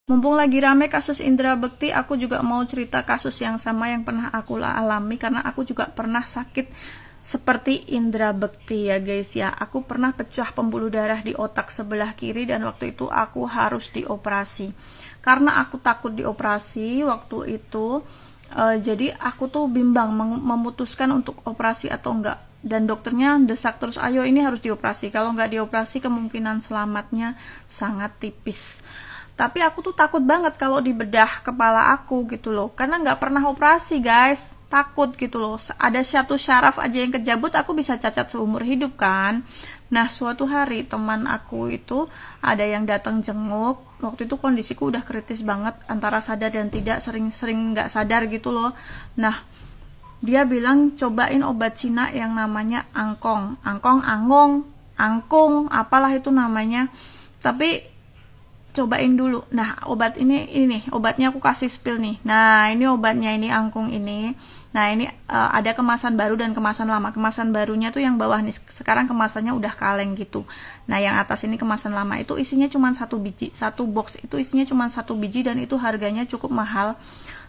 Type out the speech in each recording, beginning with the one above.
Mumpung lagi rame kasus Indra Bekti, aku juga mau cerita kasus yang sama yang pernah aku alami, karena aku juga pernah sakit seperti Indra Bekti ya guys ya. Aku pernah pecah pembuluh darah di otak sebelah kiri dan waktu itu aku harus dioperasi. Karena aku takut dioperasi waktu itu, jadi aku tuh bimbang memutuskan untuk operasi atau enggak. Dan dokternya desak terus, ayo ini harus dioperasi. Kalau nggak dioperasi kemungkinan selamatnya sangat tipis. Tapi aku tuh takut banget kalau dibedah kepala aku gitu loh, karena nggak pernah operasi guys, takut gitu loh. Ada satu syaraf aja yang kejabut, aku bisa cacat seumur hidup kan. Nah suatu hari teman aku itu ada yang datang jenguk, waktu itu kondisiku udah kritis banget, antara sadar dan tidak, sering-sering nggak sadar gitu loh. Nah dia bilang cobain obat Cina yang namanya angkong, angkung, apalah itu namanya. Tapi cobain dulu. Nah obat ini obatnya aku kasih spill nih. Nah ini obatnya, ini angkung ini. Nah ini ada kemasan baru dan kemasan lama. Kemasan barunya tuh yang bawah nih, sekarang kemasannya udah kaleng gitu. Nah yang atas ini kemasan lama, itu isinya cuma 1 biji, satu box itu isinya cuma 1 biji dan itu harganya cukup mahal.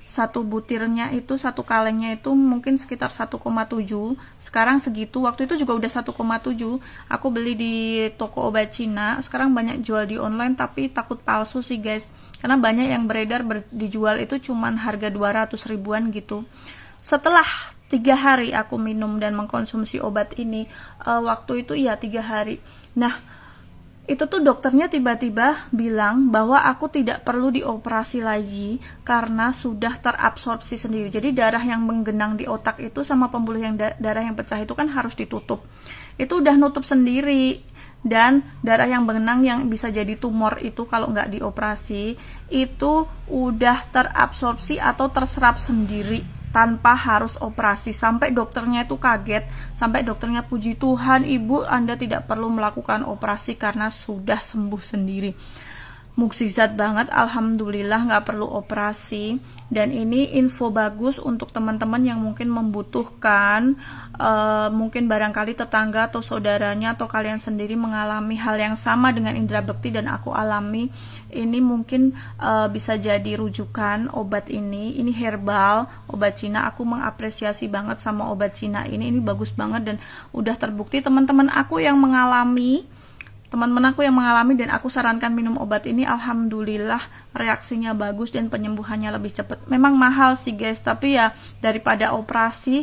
Satu butirnya itu, satu kalengnya itu mungkin sekitar 1,7. Sekarang segitu, waktu itu juga udah 1,7. Aku beli di toko obat Cina. Sekarang banyak jual di online tapi takut palsu sih guys, karena banyak yang beredar dijual itu cuman harga 200 ribuan gitu. Setelah 3 hari aku minum dan mengkonsumsi obat ini, waktu itu ya 3 hari. Nah itu tuh dokternya tiba-tiba bilang bahwa aku tidak perlu dioperasi lagi karena sudah terabsorpsi sendiri. Jadi darah yang menggenang di otak itu sama pembuluh yang darah yang pecah itu kan harus ditutup. Itu udah nutup sendiri. Dan darah yang menggenang yang bisa jadi tumor itu kalau nggak dioperasi itu udah terabsorpsi atau terserap sendiri tanpa harus operasi. Sampai dokternya itu kaget, sampai dokternya puji Tuhan ibu, Anda tidak perlu melakukan operasi karena sudah sembuh sendiri. Mukjizat banget, alhamdulillah nggak perlu operasi. Dan ini info bagus untuk teman-teman yang mungkin membutuhkan, mungkin barangkali tetangga atau saudaranya atau kalian sendiri mengalami hal yang sama dengan Indra Bekti dan aku alami. Ini mungkin bisa jadi rujukan obat ini herbal, obat Cina. Aku mengapresiasi banget sama obat Cina ini bagus banget dan udah terbukti teman-teman aku yang mengalami dan aku sarankan minum obat ini, alhamdulillah reaksinya bagus dan penyembuhannya lebih cepat. Memang mahal sih guys, tapi ya daripada operasi